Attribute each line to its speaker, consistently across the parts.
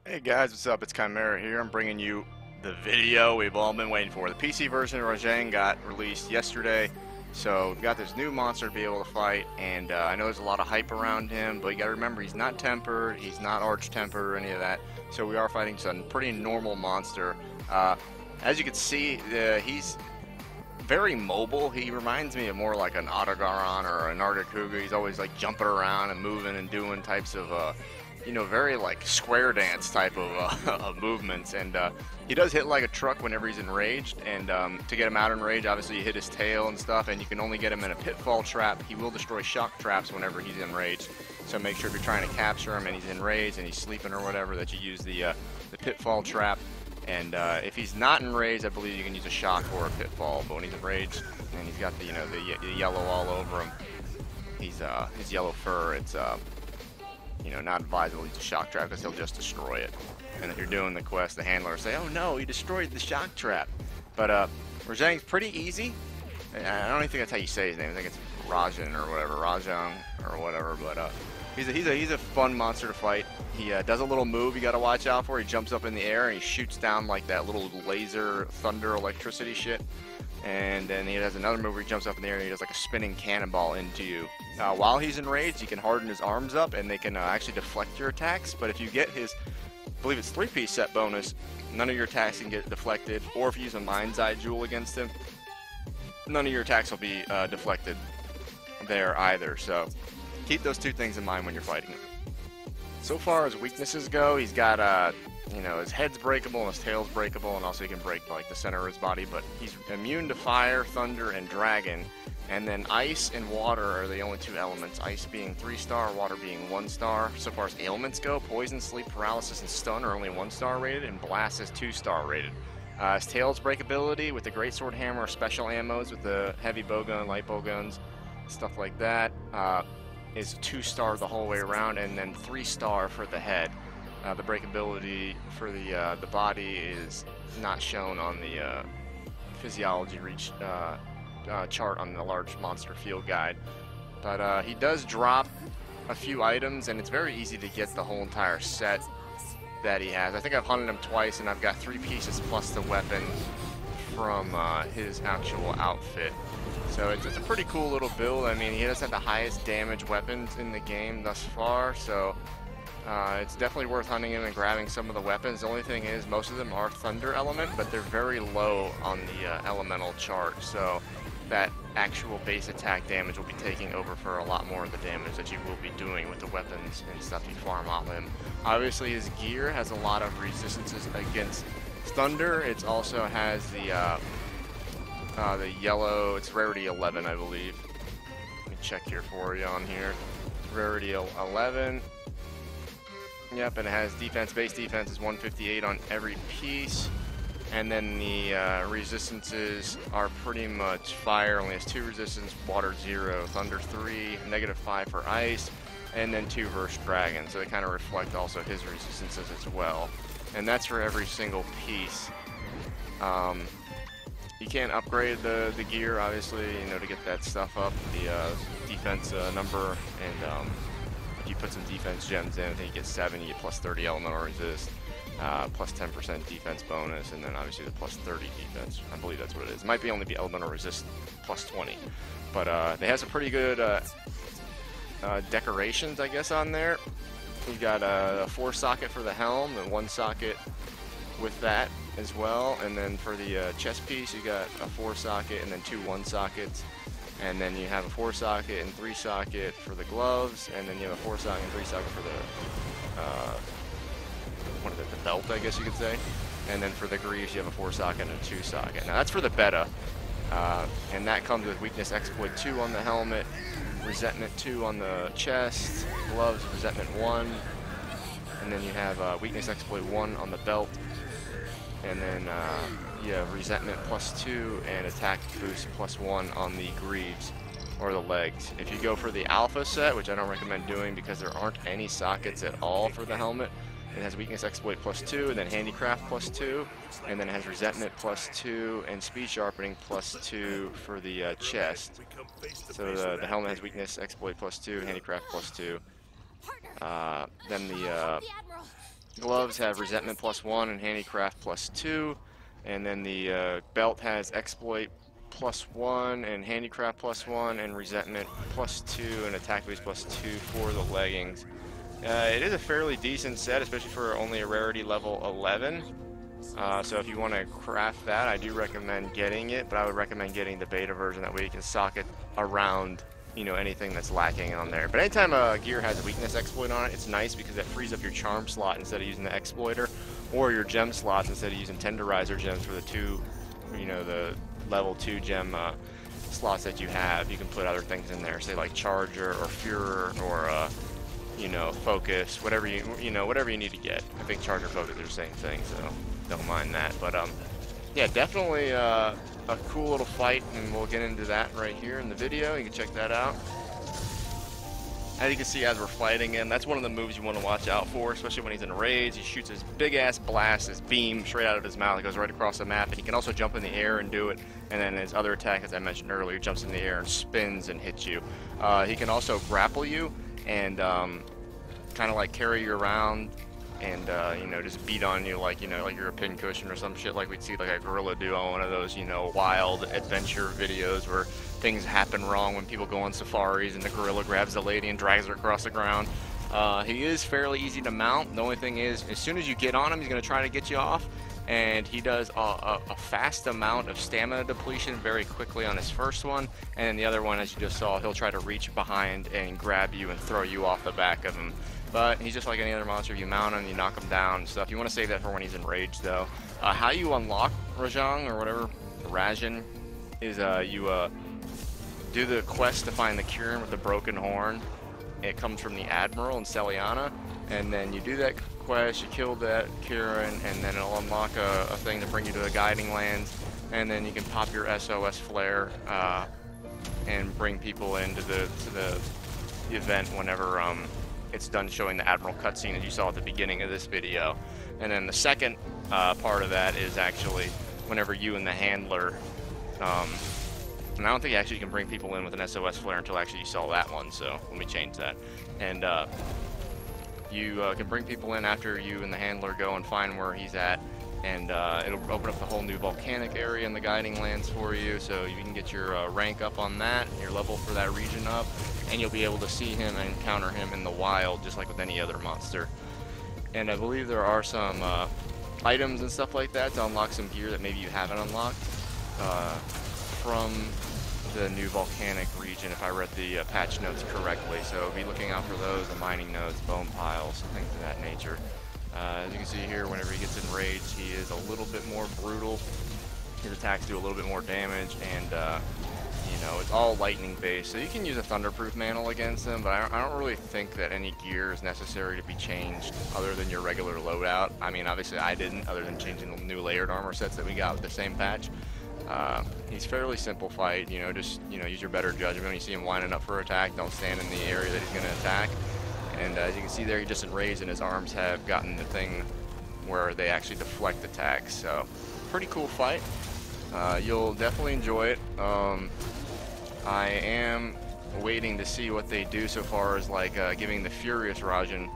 Speaker 1: Hey guys, what's up? It's Chimera here. I'm bringing you the video we've all been waiting for. The PC version of Rajang got released yesterday, so we got this new monster to be able to fight, and I know there's a lot of hype around him, but you gotta remember he's not tempered, he's not arch-tempered or any of that, so we are fighting some pretty normal monster. As you can see, he's very mobile. He reminds me of more like an Otogaron or an Arctic Cougar. He's always like jumping around and moving and doing types of very like square dance type of movements, and he does hit like a truck whenever he's enraged, and to get him out of enrage, obviously you hit his tail and stuff, and you can only get him in a pitfall trap. He will destroy shock traps whenever he's enraged, so make sure if you're trying to capture him and he's enraged and he's sleeping or whatever that you use the pitfall trap. And if he's not enraged, I believe you can use a shock or a pitfall, but when he's enraged and he's got the yellow all over him, his yellow fur, it's not advisable to use a shock trap because he'll just destroy it. And if you're doing the quest, the handler will say, "Oh no, he destroyed the shock trap." But Rajang's pretty easy. I don't even think that's how you say his name. I think it's Rajan or whatever, Rajang or whatever. But he's a fun monster to fight. He does a little move you got to watch out for. He jumps up in the air and he shoots down like that little laser thunder electricity shit. And then he has another move where he jumps up in the air and he does like a spinning cannonball into you. While he's enraged, he can harden his arms up and they can actually deflect your attacks. But if you get his, I believe it's 3-piece set bonus, none of your attacks can get deflected. Or if you use a Mind's Eye Jewel against him, none of your attacks will be deflected there either. So keep those two things in mind when you're fighting him. So far as weaknesses go, he's got his head's breakable and his tail's breakable, and also he can break like the center of his body, but he's immune to fire, thunder, and dragon. And then ice and water are the only two elements, ice being 3-star, water being 1-star. So far as ailments go, poison, sleep, paralysis, and stun are only 1-star rated, and blast is 2-star rated. His tail's breakability with the greatsword hammer, special ammos with the heavy bowgun, light bowguns, stuff like that, is 2-star the whole way around, and then 3-star for the head. The breakability for the body is not shown on the physiology reach chart on the large monster field guide, but he does drop a few items, and it's very easy to get the whole entire set that he has. I think I've hunted him twice, and I've got 3 pieces plus the weapon from his actual outfit. So it's a pretty cool little build. I mean, he does have the highest damage weapons in the game thus far, so it's definitely worth hunting him and grabbing some of the weapons. The only thing is, most of them are thunder element, but they're very low on the elemental chart, so that actual base attack damage will be taking over for a lot more of the damage that you will be doing with the weapons and stuff you farm off him. Obviously, his gear has a lot of resistances against thunder. It also has the yellow, it's rarity 11, I believe. Let me check here for you on here. Rarity 11. Yep, and it has defense, base defense is 158 on every piece. And then the resistances are pretty much fire, only has 2 resistance, water 0, thunder 3, -5 for ice, and then 2 versus dragon. So they kind of reflect also his resistances as well. And that's for every single piece. You can't upgrade the gear, obviously, to get that stuff up, the defense number, and if you put some defense gems in, I think you get 7, you get plus 30 elemental resist, plus 10% defense bonus, and then obviously the plus 30 defense. I believe that's what it is. It might only be elemental resist plus 20, but they have some pretty good decorations, I guess, on there. You got a 4 socket for the helm and 1 socket with that as well, and then for the chest piece you got a 4 socket and then 2 1 sockets, and then you have a 4 socket and 3 socket for the gloves, and then you have a 4 socket and 3 socket for the the belt, I guess you could say, and then for the greaves you have a 4 socket and a 2 socket. Now that's for the beta, and that comes with weakness exploit 2 on the helmet, resentment 2 on the chest, gloves resentment 1, and then you have weakness exploit 1 on the belt, and then you have resentment plus 2 and attack boost plus 1 on the greaves or the legs. If you go for the alpha set, which I don't recommend doing because there aren't any sockets at all for the helmet, it has weakness exploit plus 2, and then handicraft plus 2, and then it has resentment plus 2 and speed sharpening plus 2 for the chest. So the helmet has weakness exploit plus 2, handicraft plus 2. Then the gloves have resentment +1 and handicraft +2, and then the belt has exploit +1 and handicraft +1 and resentment +2 and attack boost +2 for the leggings. It is a fairly decent set, especially for only a rarity level 11. So if you want to craft that, I do recommend getting it, but I would recommend getting the beta version. That way you can sock it around, you know, anything that's lacking on there. But anytime a gear has a weakness exploit on it, it's nice because that frees up your charm slot instead of using the exploiter, or your gem slots instead of using tenderizer gems for the two, you know, the level 2 gem slots that you have. You can put other things in there, say like charger or Führer or you know, focus, whatever you know, whatever you need to get. I think charger focus are the same thing, so don't mind that. But yeah, definitely a cool little fight, and we'll get into that right here in the video. You can check that out. As you can see, as we're fighting him, that's one of the moves you want to watch out for, especially when he's in rage. He shoots his big ass blast, his beam straight out of his mouth. It goes right across the map, and he can also jump in the air and do it. And then his other attack, as I mentioned earlier, jumps in the air and spins and hits you. He can also grapple you and kind of like carry you around and you know, just beat on you like, you know, like you're a pincushion or some shit, like we'd see like a gorilla do on one of those, you know, wild adventure videos where things happen wrong when people go on safaris and the gorilla grabs the lady and drags her across the ground. He is fairly easy to mount. The only thing is, as soon as you get on him, he's going to try to get you off, and he does a fast amount of stamina depletion very quickly on his first one, and then the other one, as you just saw, he'll try to reach behind and grab you and throw you off the back of him. But he's just like any other monster. You mount him, you knock him down and stuff. You want to save that for when he's in rage, though. How you unlock Rajang, or whatever, Rajang, is you do the quest to find the Kirin with the broken horn. It comes from the Admiral in Celiana, and then you do that quest, you kill that Kirin, and then it'll unlock a thing to bring you to the Guiding Lands, and then you can pop your SOS flare and bring people into the event whenever it's done showing the Admiral cutscene, as you saw at the beginning of this video. And then the second part of that is actually whenever you and the handler, and I don't think actually you can bring people in with an SOS flare until actually you saw that one, so let me change that. And you can bring people in after you and the handler go and find where he's at, and it'll open up the whole new volcanic area in the Guiding Lands for you, so you can get your rank up on that, your level for that region up, and you'll be able to see him and encounter him in the wild just like with any other monster. And I believe there are some items and stuff like that to unlock some gear that maybe you haven't unlocked from the new volcanic region, if I read the patch notes correctly. So be looking out for those, the mining nodes, bone piles, things of that nature. As you can see here, whenever he gets enraged, he is a little bit more brutal. His attacks do a little bit more damage, and you know, it's all lightning based, so you can use a thunderproof mantle against him, but I don't really think that any gear is necessary to be changed other than your regular loadout. I mean, obviously I didn't, other than changing the new layered armor sets that we got with the same patch. He's fairly simple fight, you know, just, you know, use your better judgment. When you see him lining up for attack, don't stand in the area that he's going to attack. And as you can see there, he just enraged, and his arms have gotten the thing where they actually deflect attacks. So, pretty cool fight. You'll definitely enjoy it. I am waiting to see what they do so far as like giving the Furious Rajang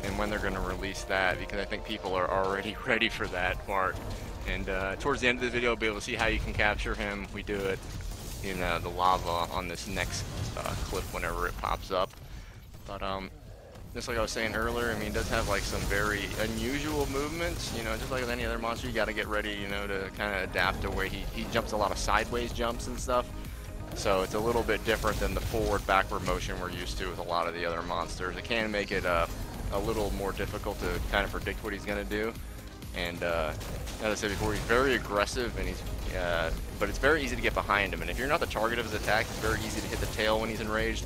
Speaker 1: and when they're going to release that, because I think people are already ready for that part. And towards the end of the video, we'll be able to see how you can capture him. We do it in the lava on this next clip whenever it pops up. But just like I was saying earlier, I mean, it does have like some very unusual movements. You know, just like with any other monster, you got to get ready, you know, to kind of adapt to where he jumps a lot of sideways jumps and stuff. So it's a little bit different than the forward-backward motion we're used to with a lot of the other monsters. It can make it a little more difficult to kind of predict what he's going to do. And as I said before, he's very aggressive, and but it's very easy to get behind him. And if you're not the target of his attack, it's very easy to hit the tail when he's enraged.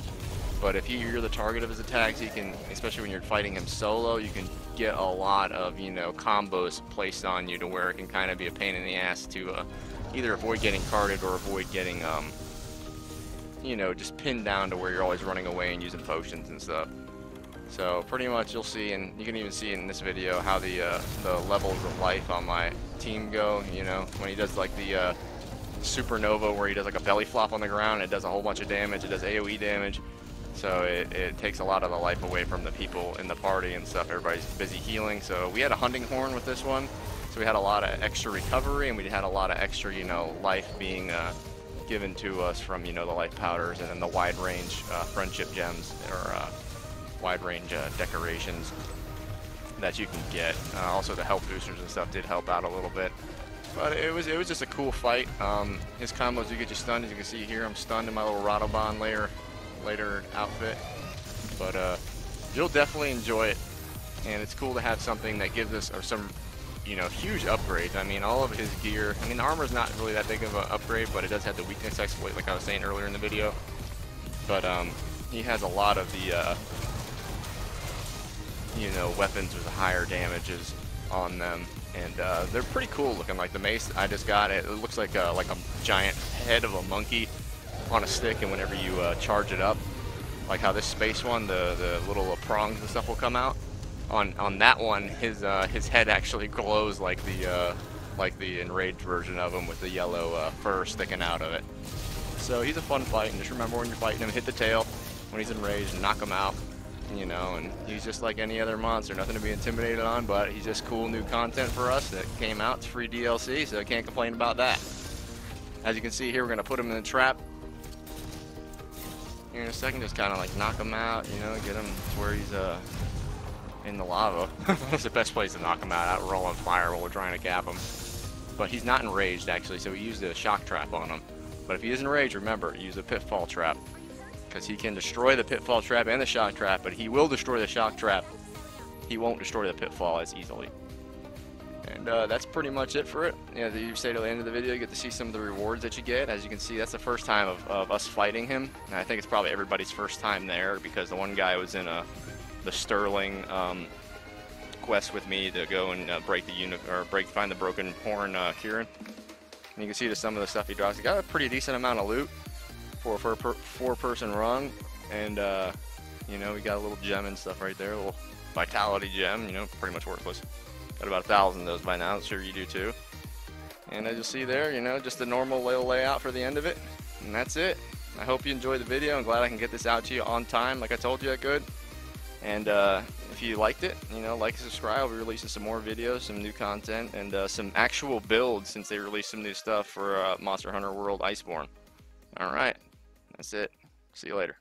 Speaker 1: But if you're the target of his attacks, he can, especially when you're fighting him solo, you can get a lot of, you know, combos placed on you to where it can kind of be a pain in the ass to either avoid getting carded or avoid getting, you know, just pinned down to where you're always running away and using potions and stuff. So pretty much you'll see, and you can even see in this video how the levels of life on my team go. You know, when he does like the supernova where he does like a belly flop on the ground, it does a whole bunch of damage. It does AoE damage. So it takes a lot of the life away from the people in the party and stuff. Everybody's busy healing. So we had a hunting horn with this one. So we had a lot of extra recovery, and we had a lot of extra, you know, life being given to us from, you know, the life powders and then the wide range friendship gems, or wide range decorations that you can get. Also the health boosters and stuff did help out a little bit. But it was just a cool fight. His combos do get you stunned. As you can see here, I'm stunned in my little Radobon later outfit. But you'll definitely enjoy it, and it's cool to have something that gives us, or some, you know, huge upgrades. I mean, all of his gear. I mean, the armor's not really that big of an upgrade, but it does have the weakness exploit, like I was saying earlier in the video. But he has a lot of the you know, weapons with higher damages on them, and they're pretty cool looking. Like the mace I just got, it looks like a giant head of a monkey on a stick, and whenever you charge it up, like how this space one, the little prongs and stuff will come out. On that one, his head actually glows like the enraged version of him, with the yellow fur sticking out of it. So he's a fun fight, and just remember when you're fighting him, hit the tail when he's enraged and knock him out. You know, and he's just like any other monster, nothing to be intimidated on, but he's just cool new content for us that came out. It's free DLC, so I can't complain about that. As you can see here, we're going to put him in the trap here in a second, just kind of like knock him out, you know, get him to where he's in the lava. That's the best place to knock him out roll on fire while we're trying to cap him. But he's not enraged, actually, so we used a shock trap on him. But if he is enraged, remember, use a pitfall trap, because he can destroy the pitfall trap and the shock trap, but he will destroy the shock trap. He won't destroy the pitfall as easily. And that's pretty much it for it. You know, you stay till the end of the video, you get to see some of the rewards that you get. As you can see, that's the first time of us fighting him. And I think it's probably everybody's first time there, because the one guy was in the Sterling quest with me to go and find the broken horn Kieran. And you can see some of the stuff he drops. He got a pretty decent amount of loot for a four-person run, and you know, we got a little gem and stuff right there, a little vitality gem, you know, pretty much worthless. Got about 1,000 of those by now, I'm sure you do too. And as you'll see there, you know, just the normal little layout for the end of it, and that's it. I hope you enjoyed the video. I'm glad I can get this out to you on time, like I told you I could. And if you liked it, you know, like and subscribe. I'll be releasing some more videos, some new content, and some actual builds, since they released some new stuff for Monster Hunter World Iceborne. Alright, that's it. See you later.